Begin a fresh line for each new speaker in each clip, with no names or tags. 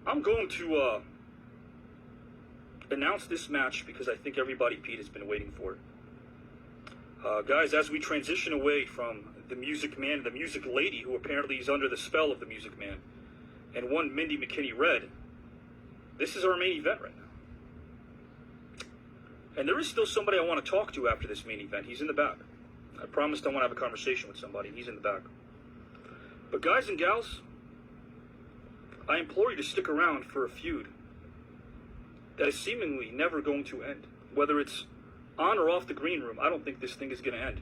I'm going to announce this match because I think everybody, Pete, has been waiting for it. Guys, as we transition away from the Music Man, the Music Lady, who apparently is under the spell of the Music Man, and one Mindy McKinney Red, this is our main event right now. And there is still somebody I want to talk to after this main event. He's in the back. I promised I want to have a conversation with somebody, and he's in the back. But guys and gals, I implore you to stick around for a feud that is seemingly never going to end. Whether it's on or off the green room, I don't think this thing is going to end.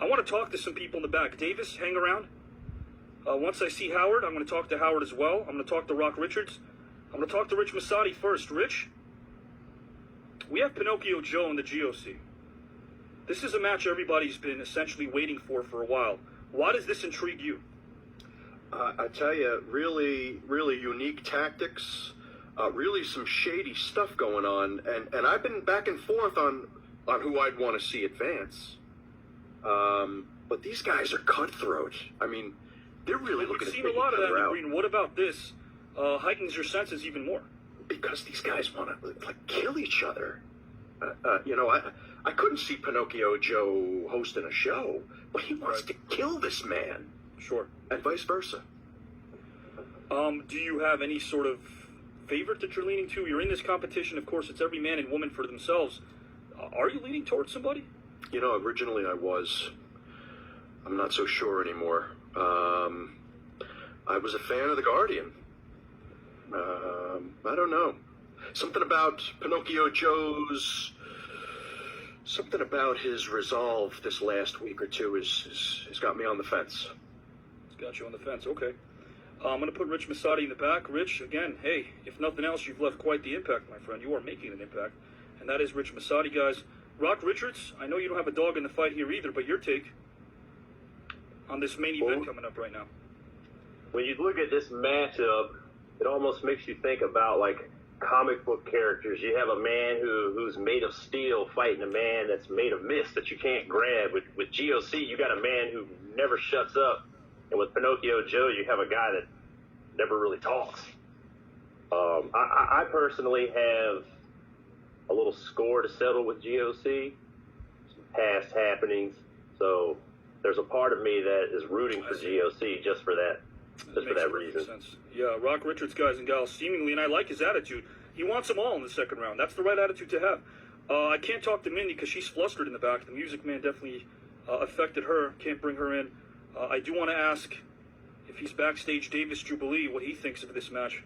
I want to talk to some people in the back. Davis, hang around. Once I see Howard, I'm going to talk to Howard as well. I'm going to talk to Rock Richards. I'm going to talk to Rich Masadi first. Rich, we have Pinocchio Joe in the GOC. This is a match everybody's been essentially waiting for a while. Why does this intrigue you?
I tell you, really, really unique tactics, really some shady stuff going on, and I've been back and forth on who I'd want to see advance. But these guys are cutthroat. I mean, they're really looking to take each other out.
We've seen a lot of that in the green. What about this? Heightens your senses even more.
Because these guys want to kill each other. I couldn't see Pinocchio Joe hosting a show, but he wants to kill this man.
Sure.
And vice versa.
Do you have any sort of favorite that you're leaning to? You're in this competition, of course, it's every man and woman for themselves. Are you leaning towards somebody?
Originally I was. I'm not so sure anymore. I was a fan of The Guardian. I don't know. Something about Pinocchio Joe's... Something about his resolve this last week or two has got me on the fence.
It's got you on the fence, okay. I'm going to put Rich Masadi in the back. Rich, again, hey, if nothing else, you've left quite the impact, my friend. You are making an impact. And that is Rich Masadi, guys. Rock Richards, I know you don't have a dog in the fight here either, but your take on this main event coming up right now.
When you look at this matchup, it almost makes you think about, comic book characters. You have a man who's made of steel fighting a man that's made of mist that you can't grab. With GOC, you got a man who never shuts up. And with Pinocchio Joe, you have a guy that never really talks. I personally have a little score to settle with GOC, some past happenings. So there's a part of me that is rooting for GOC just for that. Just for that reason.
Sense. Yeah, Rock Richards, guys and gals, seemingly, and I like his attitude. He wants them all in the second round. That's the right attitude to have. I can't talk to Mindy because she's flustered in the back. The Music Man definitely affected her. Can't bring her in. I do want to ask if he's backstage Davis Jubilee, what he thinks of this match.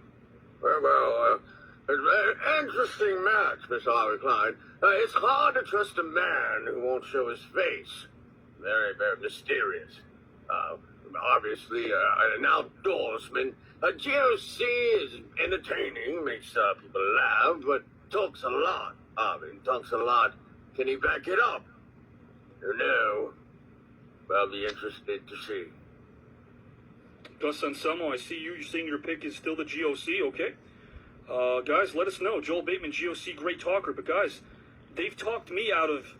Well, it's a very interesting match, Miss Harvey Klein. It's hard to trust a man who won't show his face. Very, very mysterious. Obviously, an outdoorsman. GOC is entertaining, makes people laugh, but talks a lot. Talks a lot. Can he back it up? No. I'll be interested to see.
Gus Anselmo, I see you. You're saying your pick is still the GOC, okay? Guys, let us know. Joel Bateman, GOC, great talker. But guys, they've talked me out of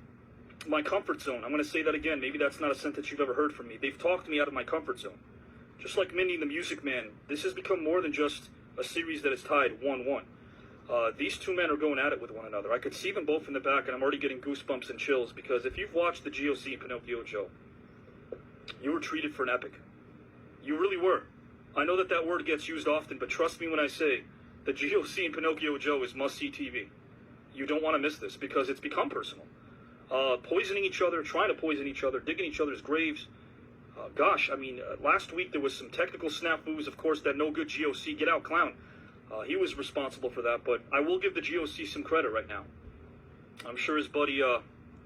my comfort zone. I'm going to say that again. Maybe that's not a sentence you've ever heard from me. They've talked me out of my comfort zone. Just like Mindy and the Music Man, this has become more than just a series that is tied 1-1. These two men are going at it with one another. I could see them both in the back, and I'm already getting goosebumps and chills, because if you've watched the GOC and Pinocchio Joe, you were treated for an epic. You really were. I know that word gets used often, but trust me when I say the GOC and Pinocchio Joe is must-see TV. You don't want to miss this, because it's become personal. Poisoning each other, trying to poison each other, digging each other's graves. Last week there was some technical snafus. Of course, that no-good GOC get-out clown. He was responsible for that, but I will give the GOC some credit right now. I'm sure his buddy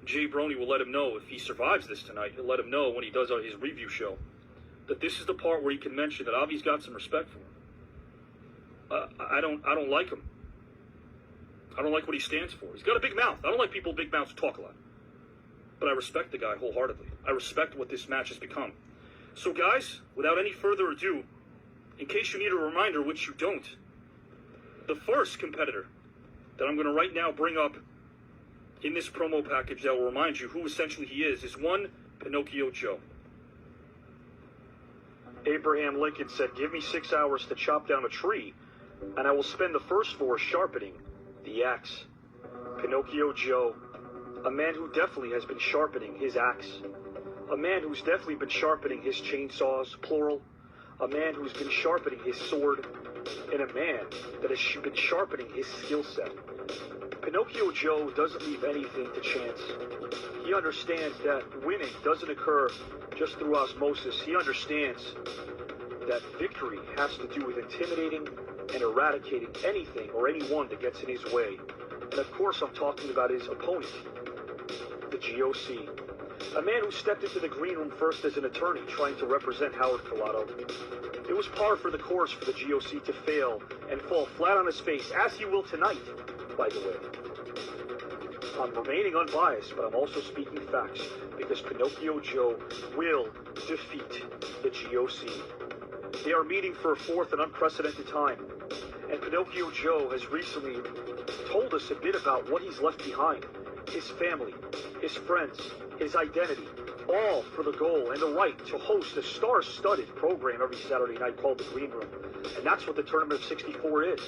Jay Brony will let him know if he survives this tonight. He'll let him know when he does his review show that this is the part where he can mention that Avi's got some respect for him. I don't like him. I don't like what he stands for. He's got a big mouth. I don't like people with big mouths who talk a lot. But I respect the guy wholeheartedly. I respect what this match has become. So guys, without any further ado, in case you need a reminder, which you don't, the first competitor that I'm going to right now bring up in this promo package that will remind you who essentially he is one Pinocchio Joe. Abraham Lincoln said, "Give me 6 hours to chop down a tree, and I will spend the first 4 sharpening the axe. Pinocchio Joe, a man who definitely has been sharpening his axe. A man who's definitely been sharpening his chainsaws, plural. A man who's been sharpening his sword. And a man that has been sharpening his skill set. Pinocchio Joe doesn't leave anything to chance. He understands that winning doesn't occur just through osmosis. He understands that victory has to do with intimidating and eradicating anything or anyone that gets in his way. And of course I'm talking about his opponent, the GOC. A man who stepped into the green room first as an attorney trying to represent Howard Filato. It was par for the course for the GOC to fail and fall flat on his face, as he will tonight, by the way. I'm remaining unbiased, but I'm also speaking facts, because Pinocchio Joe will defeat the GOC. They are meeting for a 4th and unprecedented time, and Pinocchio Joe has recently told us a bit about what he's left behind. His family, his friends, his identity, all for the goal and the right to host a star-studded program every Saturday night called The Green Room. And that's what the Tournament of 64 is.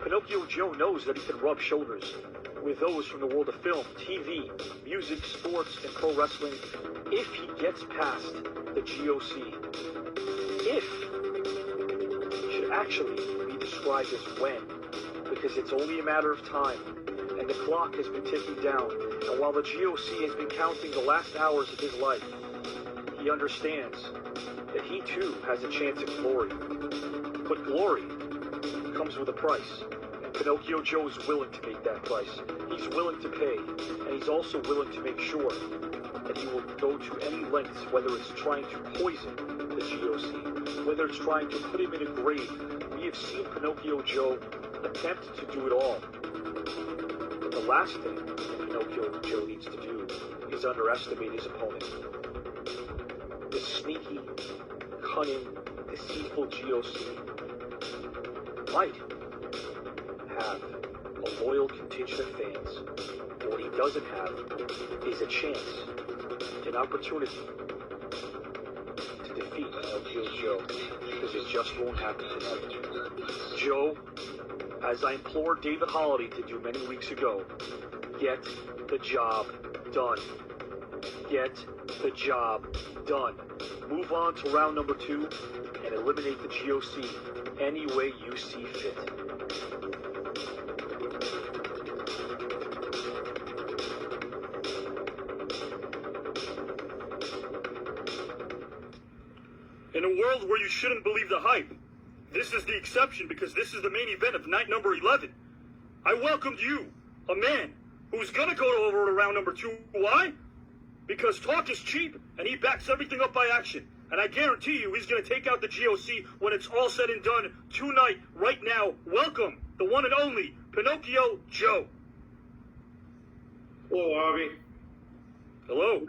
Pinocchio Joe knows that he can rub shoulders with those from the world of film, TV, music, sports, and pro wrestling if he gets past the GOC. If should actually be described as when, because it's only a matter of time. And the clock has been ticking down, and while the GOC has been counting the last hours of his life, he understands that he too has a chance at glory. But glory comes with a price, and Pinocchio Joe is willing to make that price. He's willing to pay, and he's also willing to make sure that he will go to any lengths, whether it's trying to poison the GOC, whether it's trying to put him in a grave. We have seen Pinocchio Joe attempt to do it all. The last thing Pinocchio Joe needs to do is underestimate his opponent. The sneaky, cunning, deceitful GOC might have a loyal contingent of fans. But what he doesn't have is a chance, an opportunity to defeat Pinocchio Joe, because it just won't happen tonight. Joe, as I implored David Holliday to do many weeks ago, get the job done. Get the job done. Move on to round number 2 and eliminate the GOC any way you see fit. In a world where you shouldn't believe the hype, this is the exception, because this is the main event of night number 11. I welcomed you, a man who's gonna go over to round number 2. Why? Because talk is cheap, and he backs everything up by action. And I guarantee you he's gonna take out the GOC when it's all said and done tonight, right now. Welcome, the one and only Pinocchio Joe.
Hello, Avi.
Hello.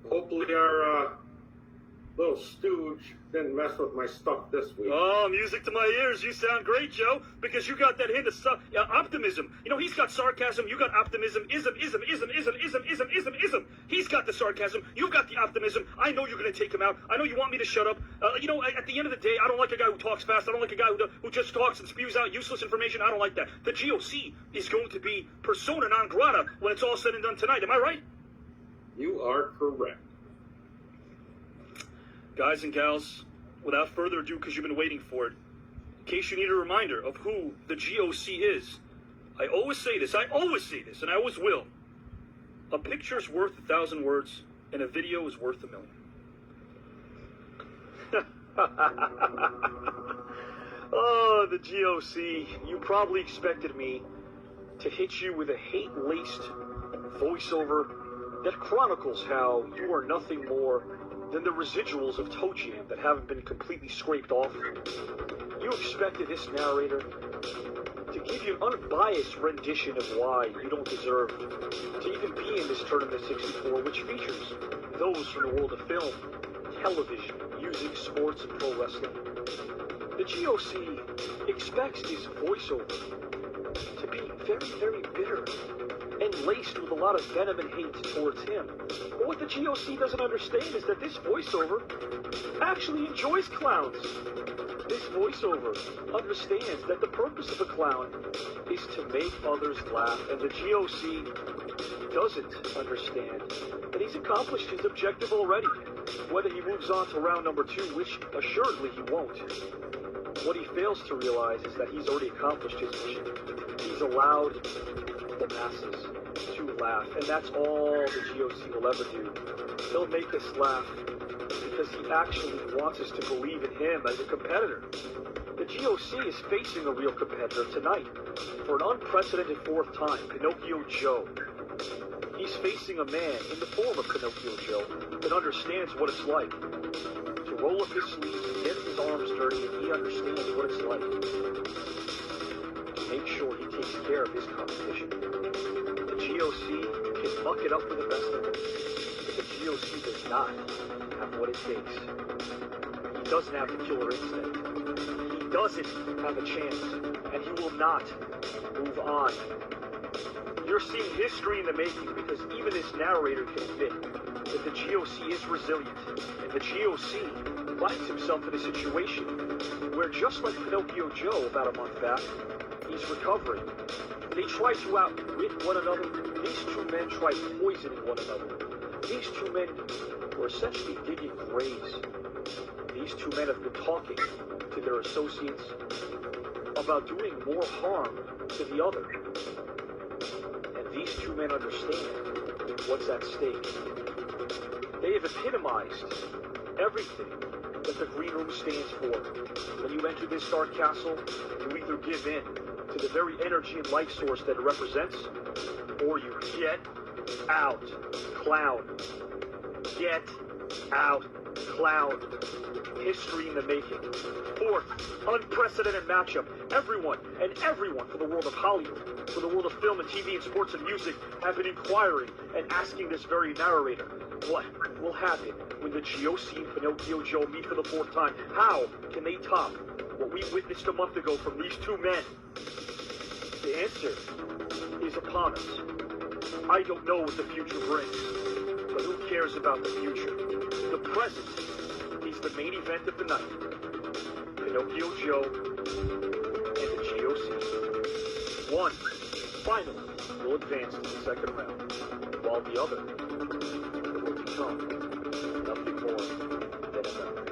Hopefully our little stooge didn't mess with my stuff this week.
Oh, music to my ears. You sound great, Joe, because you got that hint of optimism. You know, he's got sarcasm. You got optimism. Ism. He's got the sarcasm. You've got the optimism. I know you're going to take him out. I know you want me to shut up. You know, at the end of the day, I don't like a guy who talks fast. I don't like a guy who just talks and spews out useless information. I don't like that. The GOC is going to be persona non grata when it's all said and done tonight. Am I right?
You are correct.
Guys and gals, without further ado, because you've been waiting for it, in case you need a reminder of who the GOC is, I always say this, and I always will. A picture's worth 1,000 words, and a video is worth 1,000,000. Oh, the GOC. You probably expected me to hit you with a hate-laced voiceover that chronicles how you are nothing more than the residuals of Toe Jam that haven't been completely scraped off. You expected this narrator to give you an unbiased rendition of why you don't deserve to even be in this Tournament of 64, which features those from the world of film, television, music, sports, and pro wrestling. The GOC expects his voiceover to be very, very bitter and laced with a lot of venom and hate towards him. But what the GOC doesn't understand is that this voiceover actually enjoys clowns.
This voiceover understands that the purpose of a clown is to make others laugh, and the GOC doesn't understand that he's accomplished his objective already. Whether he moves on to round number 2, which assuredly he won't, what he fails to realize is that he's already accomplished his mission. He's allowed the masses to laugh, and that's all the GOC will ever do. He'll make us laugh because he actually wants us to believe in him as a competitor. The GOC is facing a real competitor tonight for an unprecedented 4th time, Pinocchio Joe. He's facing a man in the form of Pinocchio Joe that understands what it's like to roll up his sleeves and get his arms dirty, and he understands what it's like to make sure he takes care of his competition. The GOC can muck it up for the best of them, but the GOC does not have what it takes. He doesn't have the killer instinct. He doesn't have a chance, and he will not move on. You're seeing history in the making because even this narrator can admit that the GOC is resilient, and the GOC finds himself in a situation where, just like Pinocchio Joe about a month back, he's recovering. They try to outwit one another. These two men try poisoning one another. These two men were essentially digging graves. These two men have been talking to their associates about doing more harm to the other. And these two men understand what's at stake. They have epitomized everything that the Green Room stands for. When you enter this dark castle, you either give in to the very energy and life source that it represents, or you get out, clown. Get out, clown. History in the making. 4th, unprecedented matchup. Everyone from the world of Hollywood, from the world of film and TV and sports and music have been inquiring and asking this very narrator, what will happen when the GOC and Pinocchio Joe meet for the 4th time? How can they top what we witnessed a month ago from these two men? The answer is upon us. I don't know what the future brings, but who cares about the future? The present is the main event of the night. Pinocchio Joe and the GOC. One, finally, will advance to the 2nd round, while the other will become nothing more than a number.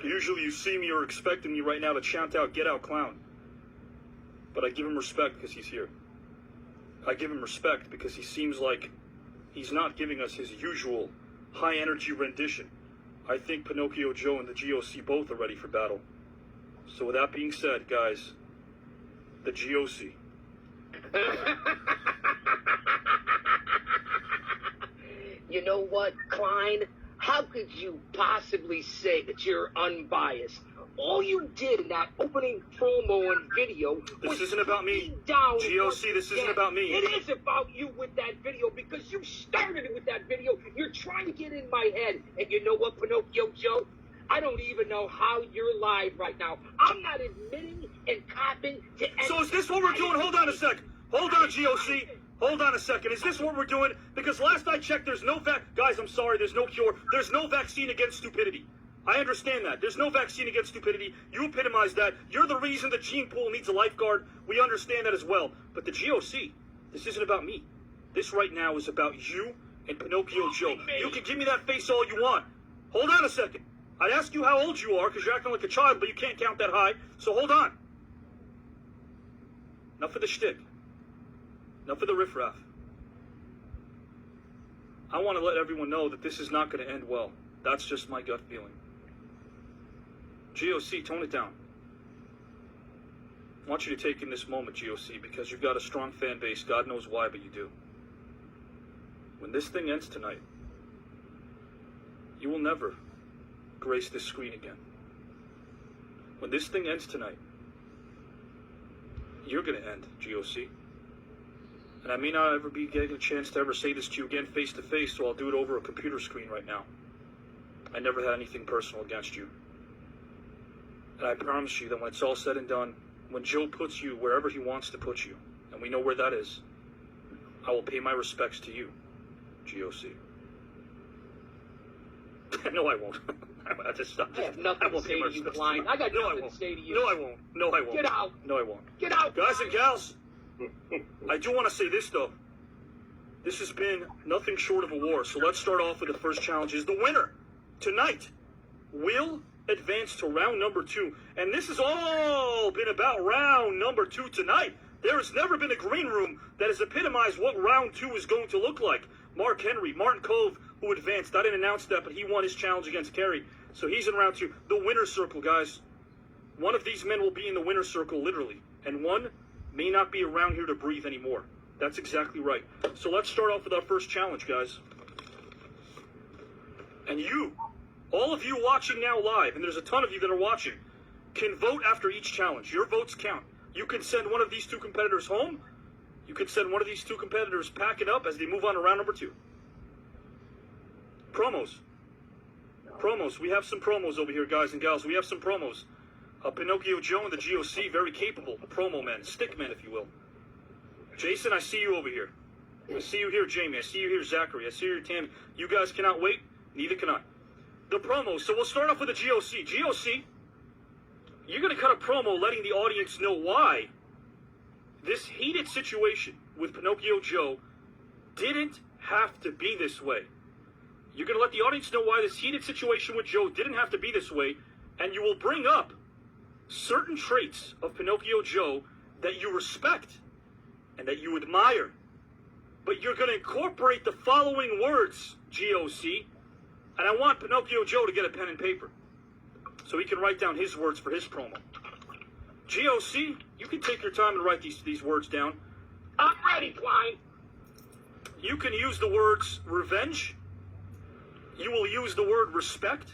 Usually you see me or expecting me right now to chant out, "Get out, clown." But I give him respect because he's here. I give him respect because he seems like he's not giving us his usual high-energy rendition. I think Pinocchio Joe and the GOC both are ready for battle. So with that being said, guys, the GOC.
You know what, Klein? How could you possibly say that you're unbiased? All you did in that opening promo and video was
This isn't about me.
down
GOC, this isn't about me.
It is about you with that video because you started it with that video. You're trying to get in my head. And you know what, Pinocchio Joe? I don't even know how you're live right now. I'm not admitting and copping to anything.
So is this what we're doing? Hold on a sec. Hold on, GOC. Hold on a second. Is this what we're doing? Because last I checked, there's no Guys, I'm sorry, there's no cure. There's no vaccine against stupidity. I understand that. There's no vaccine against stupidity. You epitomize that. You're the reason the gene pool needs a lifeguard. We understand that as well. But the GOC, this isn't about me. This right now is about you and Pinocchio Joe. You can give me that face all you want. Hold on a second. I'd ask you how old you are because you're acting like a child, but you can't count that high. So hold on. Enough of the shtick. Enough of the riffraff. I want to let everyone know that this is not going to end well. That's just my gut feeling. GOC, tone it down. I want you to take in this moment, GOC, because you've got a strong fan base. God knows why, but you do. When this thing ends tonight, you will never grace this screen again. When this thing ends tonight, you're going to end, GOC. And I may not ever be getting a chance to ever say this to you again face to face, so I'll do it over a computer screen right now. I never had anything personal against you. And I promise you that when it's all said and done, when Joe puts you wherever he wants to put you, and we know where that is, I will pay my respects to you, GOC. No, I won't. I
have nothing to
won't
say
be
to you,
merciless.
Klein. I got
No, I
nothing
won't.
to say to you.
No, I won't. No, I won't.
Get out.
No, I won't.
Get out.
Guys and gals, I do want to say this, though. This has been nothing short of a war. So let's start off with the first challenge. Is the winner tonight will advance to round number 2. And this has all been about round number 2 tonight. There has never been a green room that has epitomized what round 2 is going to look like. Mark Henry, Martin Cove, who advanced. I didn't announce that, but he won his challenge against Kerry. So he's in round 2. The winner's circle, guys. One of these men will be in the winner's circle, literally. And one may not be around here to breathe anymore. That's exactly right. So let's start off with our first challenge, guys. And you, all of you watching now live, and there's a ton of you that are watching, can vote after each challenge. Your votes count. You can send one of these 2 competitors home. You can send one of these 2 competitors packing up as they move on to round number 2. Promos. Promos. We have some promos over here, guys and gals. We have some promos. Pinocchio Joe and the GOC, very capable promo men, stick men, if you will. Jason, I see you over here. I see you here, Jamie. I see you here, Zachary. I see you here, Tammy. You guys cannot wait. Neither can I. The promos. So we'll start off with the GOC. GOC, you're going to cut a promo letting the audience know why this heated situation with Pinocchio Joe didn't have to be this way. You're going to let the audience know why this heated situation with Joe didn't have to be this way, and you will bring up certain traits of Pinocchio Joe that you respect and that you admire. But you're going to incorporate the following words, GOC, and I want Pinocchio Joe to get a pen and paper so he can write down his words for his promo. GOC, you can take your time to write these words down.
I'm ready, Klein.
You can use the words revenge. You will use the word respect.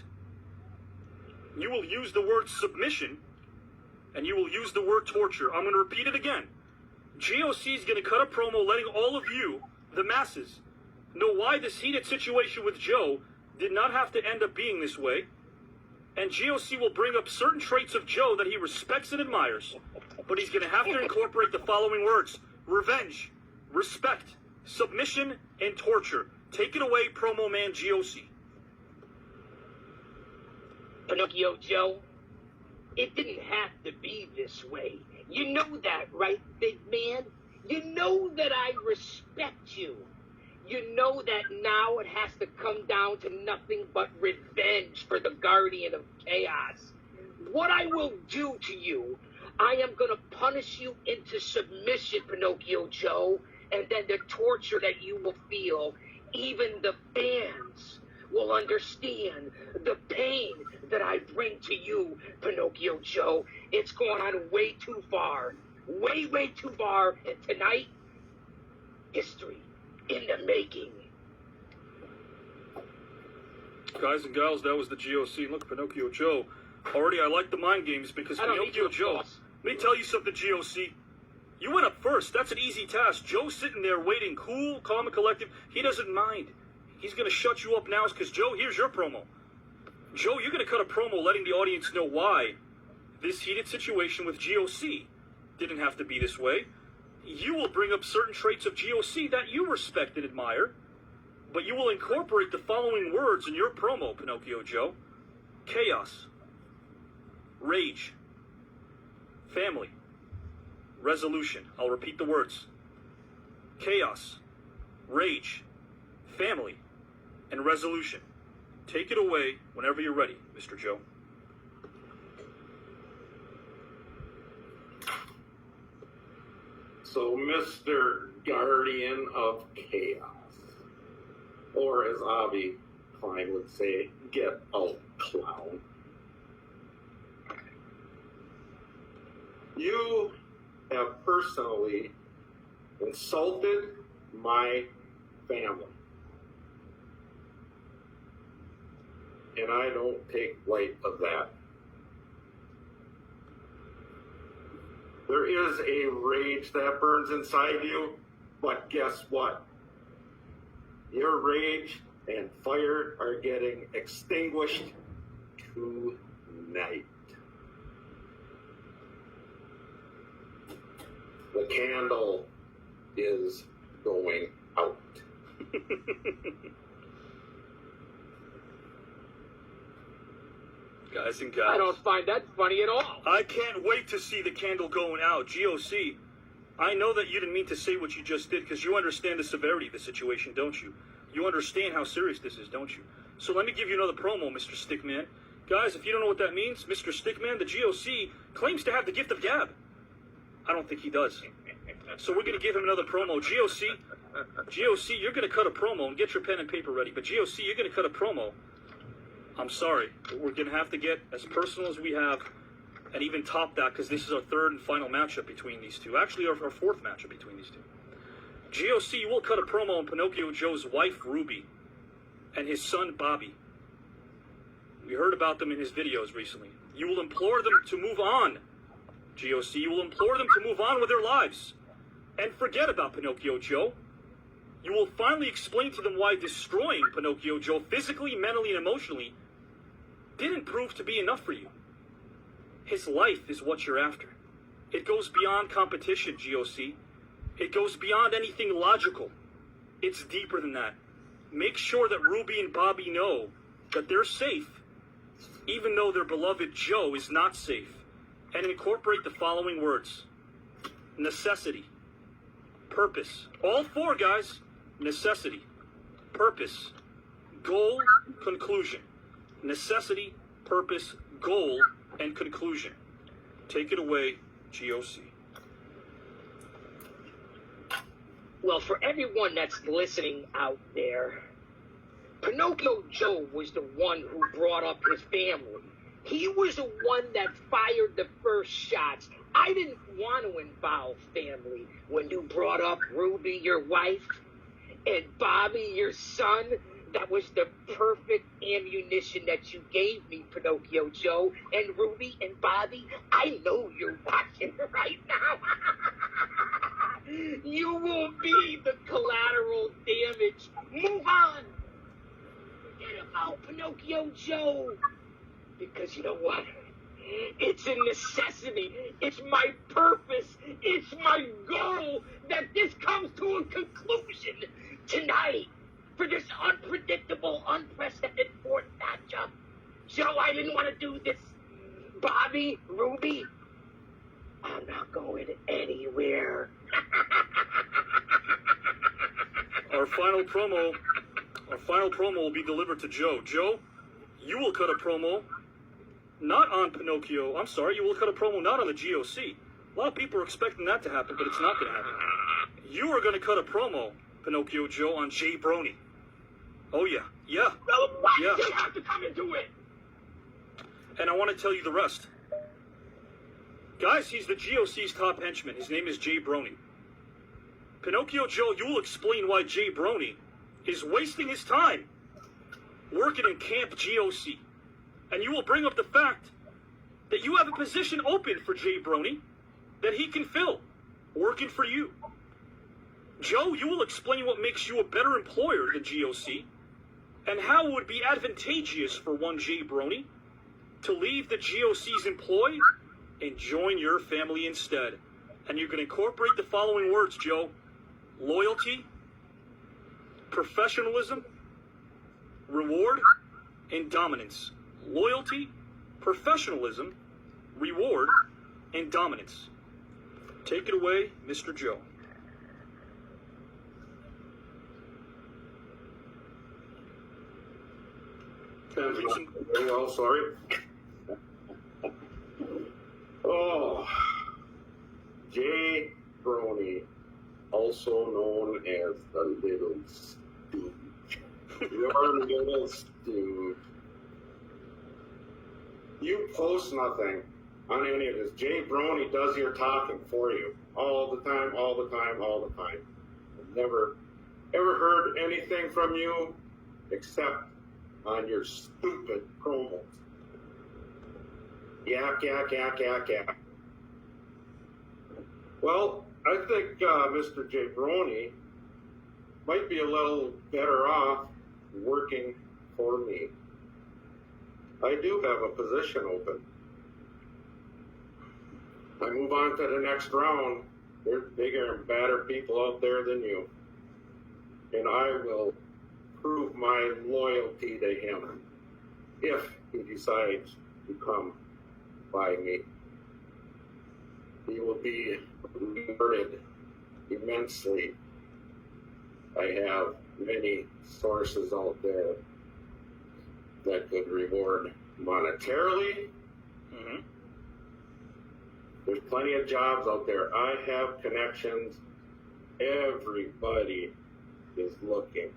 You will use the word submission. And you will use the word torture. I'm going to repeat it again. GOC is going to cut a promo letting all of you, the masses, know why this heated situation with Joe did not have to end up being this way. And GOC will bring up certain traits of Joe that he respects and admires. But he's going to have to incorporate the following words: revenge, respect, submission, and torture. Take it away, promo man GOC.
Pinocchio Joe, it didn't have to be this way. You know that, right, big man? You know that I respect you. You know that now it has to come down to nothing but revenge for the Guardian of Chaos. What I will do to you, I am going to punish you into submission, Pinocchio Joe, and then the torture that you will feel. Even the fans will understand the pain that I bring to you, Pinocchio Joe. It's gone on way too far. Way, way too far. And tonight, history in the making.
Guys and gals, that was the GOC. Look, Pinocchio Joe. Already, I like the mind games because
I don't need
Pinocchio
your
Joe.
boss.
Let me tell you something, GOC. You went up first. That's an easy task. Joe's sitting there waiting, cool, calm, and collective. He doesn't mind. He's going to shut you up now because, Joe, here's your promo. Joe, you're going to cut a promo letting the audience know why this heated situation with GOC didn't have to be this way. You will bring up certain traits of GOC that you respect and admire, but you will incorporate the following words in your promo, Pinocchio Joe: chaos, rage, family, resolution. I'll repeat the words: chaos, rage, family, and resolution. Take it away whenever you're ready, Mr. Joe.
So, Mr. Guardian of Chaos, or as Avi Klein would say, get out, clown. You have personally insulted my family. And I don't take light of that. There is a rage that burns inside you, but guess what? Your rage and fire are getting extinguished tonight. The candle is going out.
Guys and gals.
I don't find that funny at all.
I can't wait to see the candle going out. GOC, I know that you didn't mean to say what you just did because you understand the severity of the situation, don't you? You understand how serious this is, don't you? So let me give you another promo, Mr. Stickman. Guys, if you don't know what that means, Mr. Stickman, the GOC, claims to have the gift of gab. I don't think he does. So we're going to give him another promo. GOC, you're going to cut a promo and get your pen and paper ready. But GOC, you're going to cut a promo. I'm sorry. We're going to have to get as personal as we have and even top that because this is our third and final matchup between these two. Actually, our fourth matchup between these two. GOC, you will cut a promo on Pinocchio Joe's wife, Ruby, and his son, Bobby. We heard about them in his videos recently. You will implore them to move on. GOC, you will implore them to move on with their lives and forget about Pinocchio Joe. You will finally explain to them why destroying Pinocchio Joe physically, mentally, and emotionally didn't prove to be enough for you. His life is what you're after. It goes beyond competition, GOC. It goes beyond anything logical. It's deeper than that. Make sure that Ruby and Bobby know that they're safe, even though their beloved Joe is not safe. And incorporate the following words: necessity, purpose. All four, guys. Necessity, purpose, goal, conclusion. Necessity, purpose, goal, and conclusion. Take it away, GOC.
Well, for everyone that's listening out there, Pinocchio Joe was the one who brought up his family. He was the one that fired the first shots. I didn't want to involve family when you brought up Ruby, your wife, and Bobby, your son. That was the perfect ammunition that you gave me, Pinocchio Joe. And Ruby and Bobby, I know you're watching right now. You will be the collateral damage. Move on. Forget about Pinocchio Joe. Because you know what? It's a necessity. It's my purpose. It's my goal that this comes to a conclusion tonight for this unpredictable, unprecedented fourth matchup. Joe, I didn't want to do this. Bobby, Ruby, I'm not going anywhere.
Our final promo will be delivered to Joe. Joe, you will cut a promo not on Pinocchio. I'm sorry, you will cut a promo not on the GOC. A lot of people are expecting that to happen, but it's not going to happen. You are going to cut a promo, Pinocchio Joe, on Jay Brony. Oh, yeah. Yeah.
Well, why
Yeah.
do you have to come into it?
And I want to tell you the rest. Guys, he's the GOC's top henchman. His name is Jay Brony. Pinocchio Joe, you will explain why Jay Brony is wasting his time working in Camp GOC. And you will bring up the fact that you have a position open for Jay Brony that he can fill, working for you. Joe, you will explain what makes you a better employer than GOC and how it would be advantageous for one Jay Brony to leave the GOC's employ and join your family instead. And you can incorporate the following words, Joe: loyalty, professionalism, reward, and dominance. Loyalty, professionalism, reward, and dominance. Take it away, Mr. Joe.
Very well, sorry. Oh, Jay Brony, also known as the Little Stooge. Your Little Stooge. You post nothing on any of this. Jay Brony does your talking for you all the time, all the time, all the time. I've never ever heard anything from you except on your stupid promos. Yak, yak, yak, yak, yak. Well, I think Mr. Jay Brony might be a little better off working for me. I do have a position open. I move on to the next round. There's bigger and badder people out there than you. And I will prove my loyalty to him if he decides become by me. He will be rewarded immensely. I have many sources out there that could reward monetarily.
Mm-hmm.
There's plenty of jobs out there. I have connections. Everybody is looking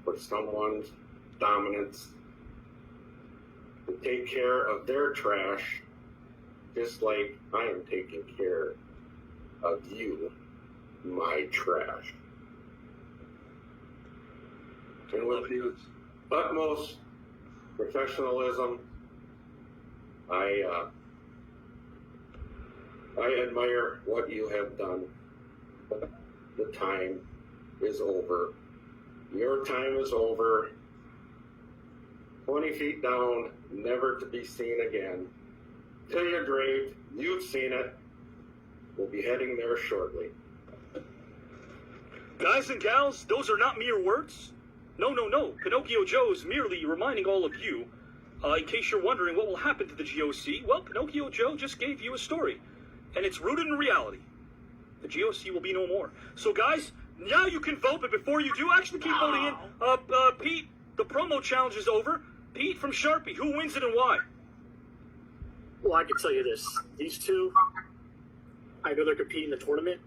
for someone's dominance to take care of their trash, just like I am taking care of you, my trash. And with the utmost professionalism, I admire what you have done. The time is over. Your time is over. 20 feet down, never to be seen again. To your grave, you've seen it. We'll be heading there shortly.
Guys and gals, those are not mere words. No. Pinocchio Joe is merely reminding all of you, in case you're wondering what will happen to the GOC, well, Pinocchio Joe just gave you a story, and it's rooted in reality. The GOC will be no more. So, guys, now you can vote, but before you do, actually keep voting in. Pete, the promo challenge is over. Pete from Sharpie, who wins it and why?
Well, I can tell you this. These two, I know they're competing in the tournament,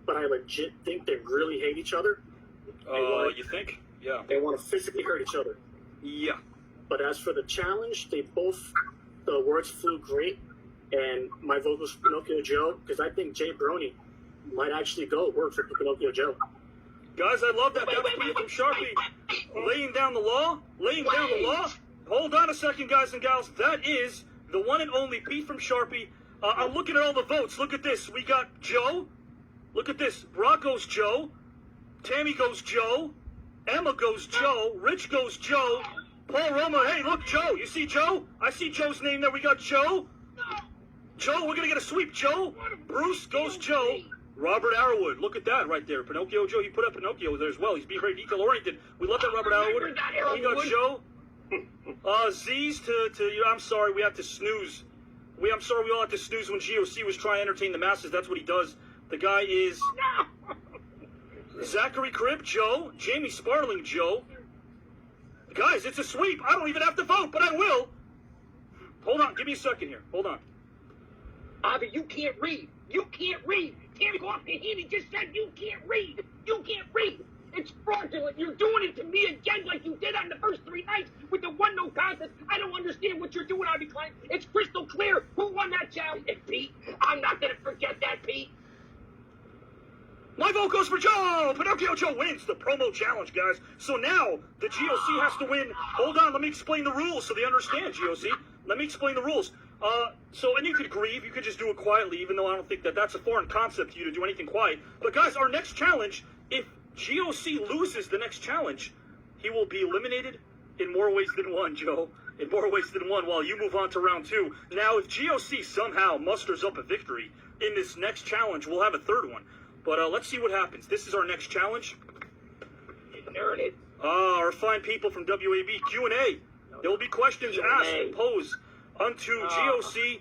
but I legit think they really hate each other.
You think? Yeah.
They want to physically hurt each other.
Yeah.
But as for the challenge, the words flew great, and my vote was Pinocchio Joe, because I think Jay Brony might actually go work for Pinocchio Joe.
Guys, I love that. That's Pete from Sharpie. Laying down the law. Hold on a second, guys and gals. That is the one and only Pete from Sharpie. I'm looking at all the votes. Look at this. We got Joe. Look at this. Brock goes Joe. Tammy goes Joe. Emma goes Joe. Rich goes Joe. Paul Roma. Hey, look, Joe. You see Joe? I see Joe's name there. We got Joe. Joe, we're going to get a sweep. Joe. Bruce goes Joe. Robert Arrowwood. Look at that right there. Pinocchio Joe. He put up Pinocchio there as well. He's being very detail-oriented. We love that, Robert Arrowwood. We got Joe. Z's to you. I'm sorry. We have to snooze. I'm sorry we all have to snooze when GOC was trying to entertain the masses. That's what he does. The guy is Zachary Cribb, Joe. Jamie Sparling, Joe. Guys, it's a sweep. I don't even have to vote, but I will. Hold on. Give me a second here. Hold on.
Avi, you can't read. You can't read. Tammy go off the hand. He just said you can't read. You can't read. It's fraudulent. You're doing it to me again like you did on the first 3 nights with the 1-0 contest. I don't understand what you're doing, Avi Klein. It's crystal clear who won that challenge. And Pete, I'm not going to forget that, Pete.
My vote goes for Joe! Pinocchio Joe wins the promo challenge, guys. So now, the GOC has to win. Hold on, let me explain the rules so they understand, GOC. Let me explain the rules. And you could grieve, you could just do it quietly, even though I don't think that that's a foreign concept to you to do anything quiet. But guys, our next challenge, if GOC loses the next challenge, he will be eliminated in more ways than one, Joe. In more ways than one, while you move on to round 2. Now, if GOC somehow musters up a victory in this next challenge, we'll have a third one. But let's see what happens. This is our next challenge. Our fine people from WAB Q&A. There will be questions asked and posed unto GOC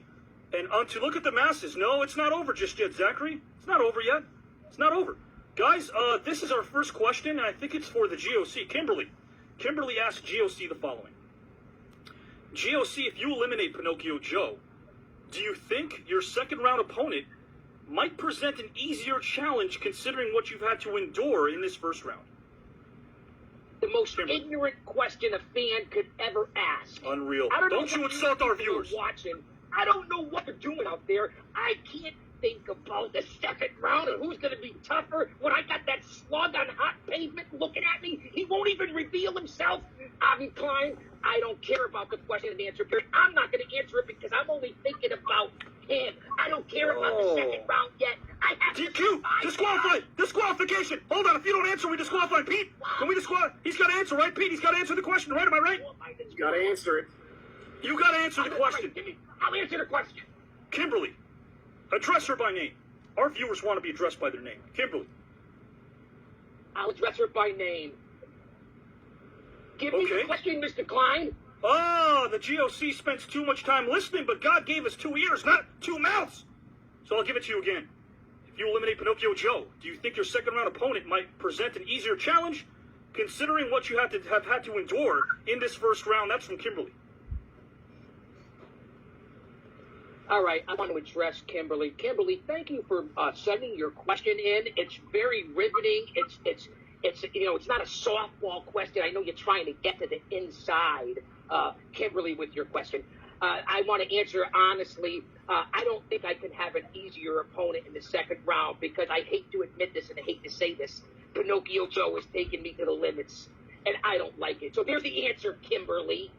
and unto... Look at the masses. No, it's not over just yet, Zachary. It's not over yet. It's not over. Guys, this is our first question, and I think it's for the GOC. Kimberly. Kimberly asked GOC the following. GOC, if you eliminate Pinocchio Joe, do you think your second round opponent might present an easier challenge considering what you've had to endure in this first round?
The most ignorant question a fan could ever ask.
Unreal. Don't you insult our viewers.
Watching. I don't know what they're doing out there. I can't think about the second round and who's going to be tougher when I got that slug on hot pavement looking at me. He won't even reveal himself. Avi Klein, I don't care about the question and answer period. I'm not going to answer it because I'm only thinking about him. I don't care about the second round yet. I have
DQ! Disqualified! Disqualification! Hold on, if you don't answer, we disqualify Pete! Can we disqualify? He's got to answer, right, Pete? He's got to answer the question, right? Am I right?
You got to answer it.
You got to answer the question.
I'll answer the question.
Kimberly, address her by name. Our viewers want to be addressed by their name. Kimberly.
I'll address her by name. Give me the question, Mr. Klein.
Oh, the GOC spends too much time listening, but God gave us 2 ears, not 2 mouths. So I'll give it to you again. If you eliminate Pinocchio Joe, do you think your second round opponent might present an easier challenge? Considering what you have had to endure in this first round, that's from Kimberly.
All right, I want to address Kimberly. Kimberly, thank you for sending your question in. It's very riveting. It's it's not a softball question. I know you're trying to get to the inside, Kimberly, with your question. I want to answer honestly. I don't think I can have an easier opponent in the second round because I hate to admit this and I hate to say this. Pinocchio Joe has taken me to the limits, and I don't like it. So there's the answer, Kimberly.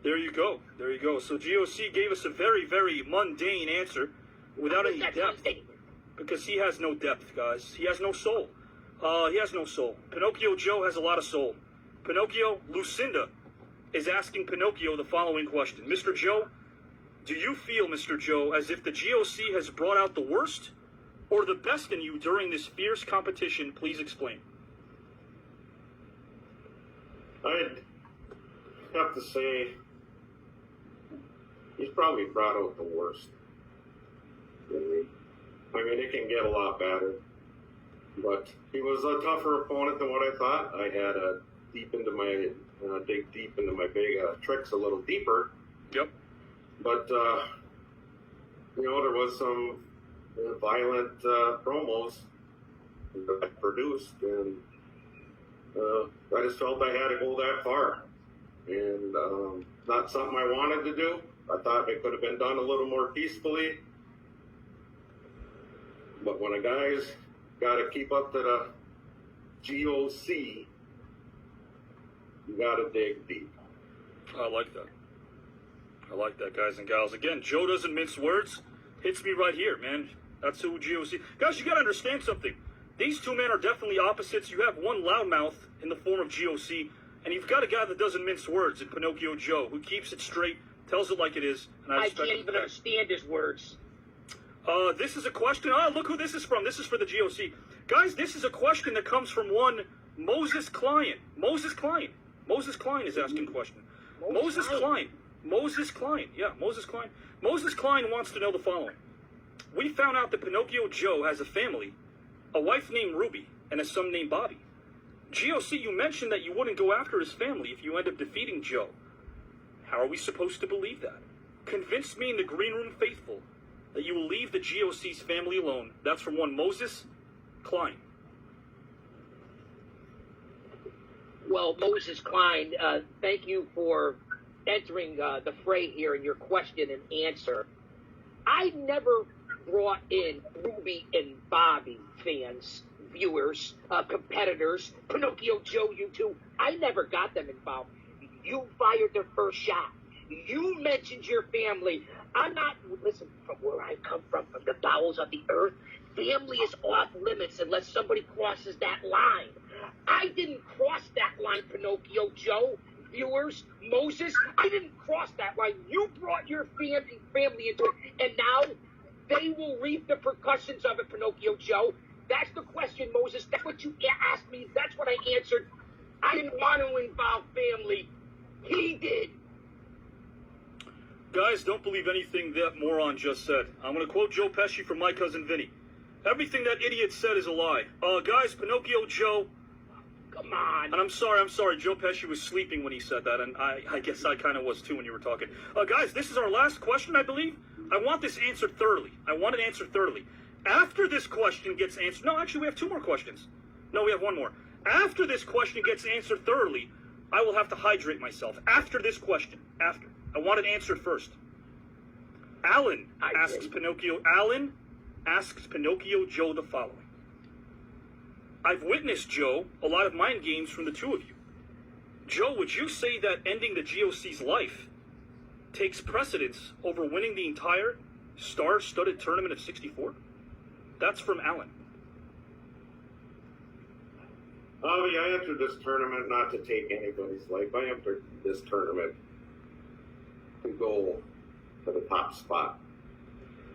There you go. There you go. So GOC gave us a very, very mundane answer without any depth. Because he has no depth, guys. He has no soul. He has no soul. Pinocchio Joe has a lot of soul. Pinocchio, Lucinda is asking Pinocchio the following question. Mr. Joe, do you feel, Mr. Joe, as if the GOC has brought out the worst or the best in you during this fierce competition? Please explain.
I'd have to say he's probably brought out the worst in me. I mean, it can get a lot better, but he was a tougher opponent than what I thought. I had to dig deep into my big tricks a little deeper.
Yep.
But there was some violent promos that I produced, and I just felt I had to go that far, and not something I wanted to do. I thought it could have been done a little more peacefully. But when a guy's got to keep up to the GOC, you got to dig deep.
I like that. I like that, guys and gals. Again, Joe doesn't mince words. Hits me right here, man. That's who GOC... Guys, you got to understand something. These two men are definitely opposites. You have one loudmouth in the form of GOC, and you've got a guy that doesn't mince words in Pinocchio Joe, who keeps it straight, tells it like it is. And
I can't even understand his words.
This is a question. Oh, look who this is from. This is for the GOC. Guys, this is a question that comes from one Moses Klein. Moses Klein. Moses Klein is asking a question. Moses Klein. Moses Klein. Yeah, Moses Klein. Moses Klein wants to know the following. We found out that Pinocchio Joe has a family, a wife named Ruby, and a son named Bobby. GOC, you mentioned that you wouldn't go after his family if you end up defeating Joe. How are we supposed to believe that? Convince me in the Green Room faithful that you will leave the GOC's family alone. That's from one Moses Klein.
Well, Moses Klein, thank you for entering the fray here in your question and answer. I never brought in Ruby and Bobby fans, viewers, competitors, Pinocchio Joe, you two. I never got them involved. You fired their first shot. You mentioned your family. I'm not, listen, from where I come from the bowels of the earth, family is off limits unless somebody crosses that line. I didn't cross that line, Pinocchio Joe. Viewers, Moses, I didn't cross that line. You brought your family into it, and now they will reap the repercussions of it, Pinocchio Joe. That's the question, Moses. That's what you asked me. That's what I answered. I didn't want to involve family. He did.
Guys, don't believe anything that moron just said. I'm going to quote Joe Pesci from My Cousin Vinny. Everything that idiot said is a lie. Guys, Pinocchio Joe...
Come on.
And I'm sorry. Joe Pesci was sleeping when he said that, and I guess I kind of was too when you were talking. Guys, this is our last question, I believe. I want this answered thoroughly. I want it answered thoroughly. After this question gets answered... No, actually, we have 2 more questions. No, we have 1 more. After this question gets answered thoroughly, I will have to hydrate myself. After this question. After. I want it answered first. Alan asks Pinocchio Joe the following. I've witnessed, Joe, a lot of mind games from the 2 of you. Joe, would you say that ending the GOC's life takes precedence over winning the entire star-studded tournament of 64? That's from Alan.
Bobby, I entered this tournament not to take anybody's life. I entered this tournament to go to the top spot,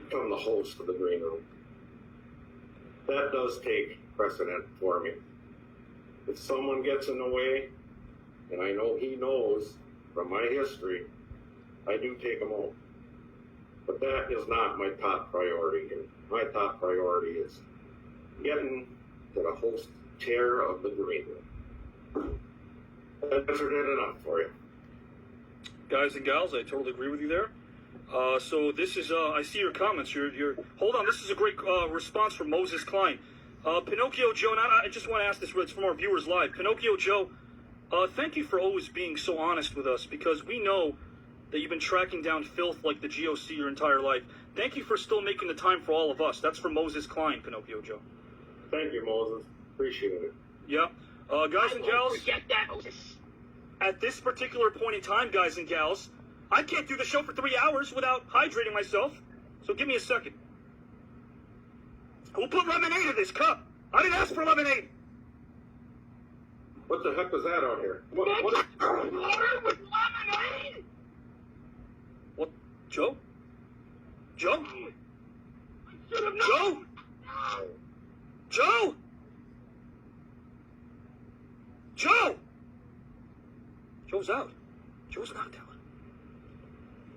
become the host of the Green Room. That does take precedent for me. If someone gets in the way, and I know he knows from my history, I do take him home. But that is not my top priority here. My top priority is getting to the host chair of the green room. I answered it enough for you.
Guys and gals, I totally agree with you there. So this is, I see your comments. You're. Hold on, this is a great response from Moses Klein. Pinocchio Joe, I just want to ask this, it's from our viewers live. Pinocchio Joe, thank you for always being so honest with us, because we know that you've been tracking down filth like the GOC your entire life. Thank you for still making the time for all of us. That's from Moses Klein, Pinocchio Joe.
Thank you, Moses. Appreciate it.
Yeah. Guys and gals,
Forget that, Moses.
at this particular point in time, guys and gals, I can't do the show for 3 hours without hydrating myself. So give me a second. Who put lemonade in this cup? I didn't ask for lemonade.
What the heck was that out here? What?
Water with lemonade?
What? Joe? Joe?
I should have
Joe?
known.
Joe? Joe? Joe's out. Joe's knocked out.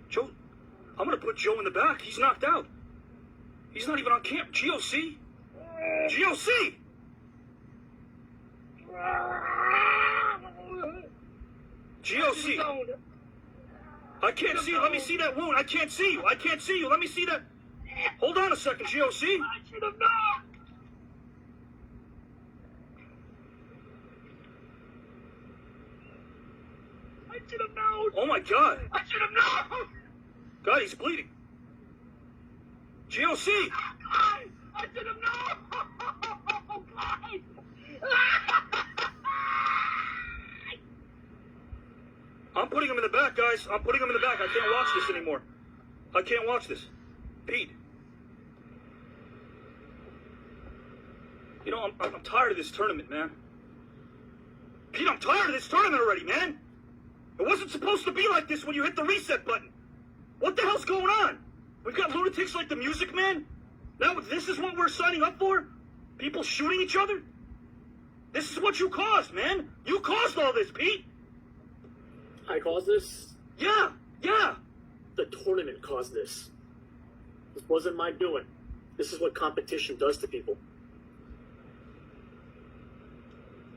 Joe, I'm gonna put Joe in the back. He's knocked out. He's not even on camp. GOC? GOC! GOC! I can't see you. Let me see that wound. I can't see you. I can't see you. Let me see that. Hold on a second, GOC.
I should have known. I should have known.
Oh my God.
I should have known.
God, he's bleeding. GOC!
I should have known. Guys.
I'm putting him in the back, guys. I'm putting him in the back. I can't watch this anymore. I can't watch this. Pete. You know, I'm tired of this tournament, man. Pete, I'm tired of this tournament already, man. It wasn't supposed to be like this when you hit the reset button. What the hell's going on? We've got lunatics like the Music Man? Now this is what we're signing up for? People shooting each other? This is what you caused, man. You caused all this, Pete.
I caused this.
Yeah.
The tournament caused this. This wasn't my doing. This is what competition does to people.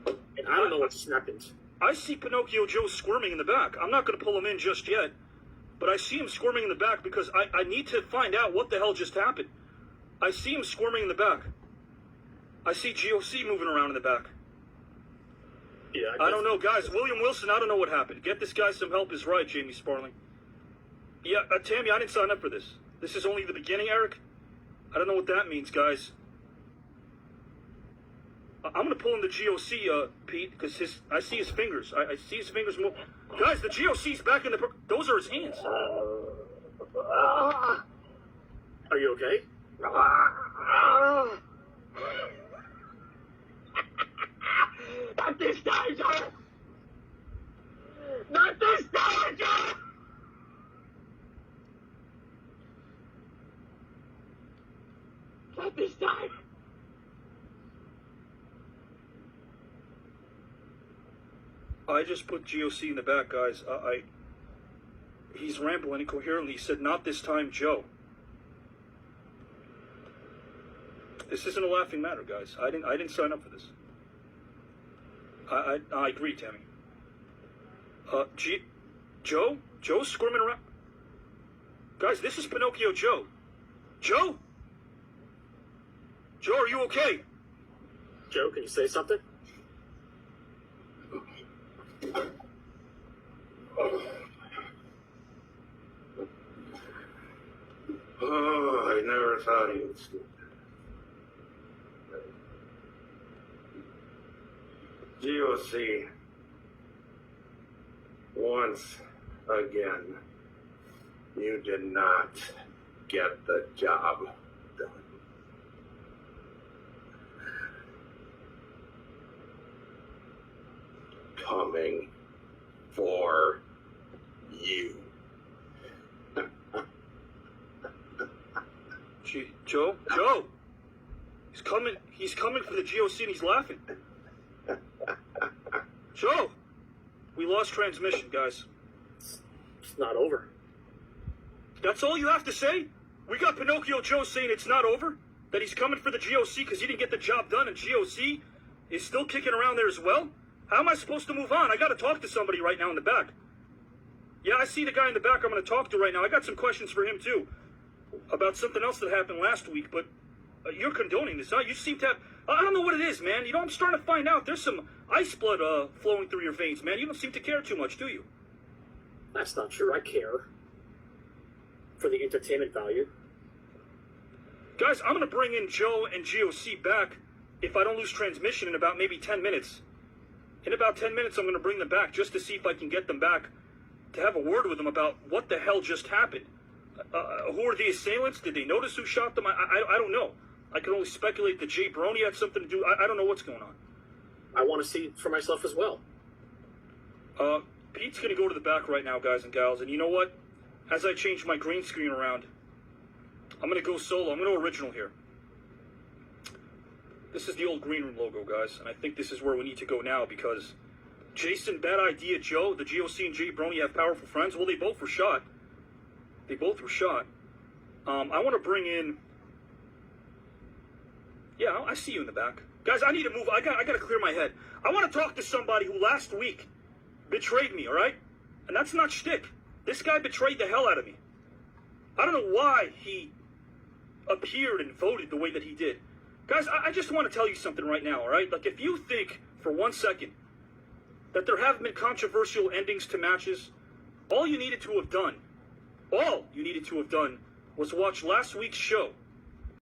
And I don't know what just happened.
I see Pinocchio Joe squirming in the back. I'm not going to pull him in just yet, but I see him squirming in the back because I need to find out what the hell just happened. I see him squirming in the back. I see GOC moving around in the back.
Yeah,
I don't know, guys. William Wilson, I don't know what happened. Get this guy some help is right, Jamie Sparling. Yeah, Tammy, I didn't sign up for this. This is only the beginning, Eric. I don't know what that means, guys. I'm going to pull in the GOC, Pete, because I see his fingers. I see his fingers move. Guys, the GOC's back in the... Those are his hands.
Are you okay?
Not this time, Joe! Not this time, Joe! Not this time!
I just put GOC in the back, guys. He's rambling incoherently. He said, "Not this time, Joe." This isn't a laughing matter, guys. I didn't sign up for this. I agree, Tammy. Joe? Joe's squirming around. Guys, this is Pinocchio Joe. Joe? Joe, are you okay?
Joe, can you say something?
Oh, I never thought he would sleep. GOC, once again, you did not get the job done. Coming for you.
Joe? He's coming for the GOC and he's laughing. Joe! We lost transmission, guys.
It's not over.
That's all you have to say? We got Pinocchio Joe saying it's not over? That he's coming for the GOC because he didn't get the job done, and GOC is still kicking around there as well? How am I supposed to move on? I got to talk to somebody right now in the back. Yeah, I see the guy in the back I'm going to talk to right now. I got some questions for him, too, about something else that happened last week, but you're condoning this, huh? You seem to have... I don't know what it is, man. You know, I'm starting to find out. There's some ice blood flowing through your veins, man. You don't seem to care too much, do you?
That's not true. I care for the entertainment value.
Guys, I'm going to bring in Joe and GOC back if I don't lose transmission in about maybe 10 minutes. In about 10 minutes, I'm going to bring them back just to see if I can get them back to have a word with them about what the hell just happened. Who are the assailants? Did they notice who shot them? I don't know. I can only speculate that Jay Brony had something to do. I don't know what's going on.
I want to see for myself as well.
Pete's going to go to the back right now, guys and gals. And you know what? As I change my green screen around, I'm going to go solo. I'm going to go original here. This is the old Green Room logo, guys. And I think this is where we need to go now because Jason, Bad Idea, Joe, the GOC and Jay Brony have powerful friends. Well, they both were shot. They both were shot. I want to bring in... Yeah, I see you in the back. Guys, I need to move. I got to clear my head. I want to talk to somebody who last week betrayed me, all right? And that's not shtick. This guy betrayed the hell out of me. I don't know why he appeared and voted the way that he did. Guys, I just want to tell you something right now, all right? Like, if you think for 1 second that there have been controversial endings to matches, all you needed to have done was watch last week's show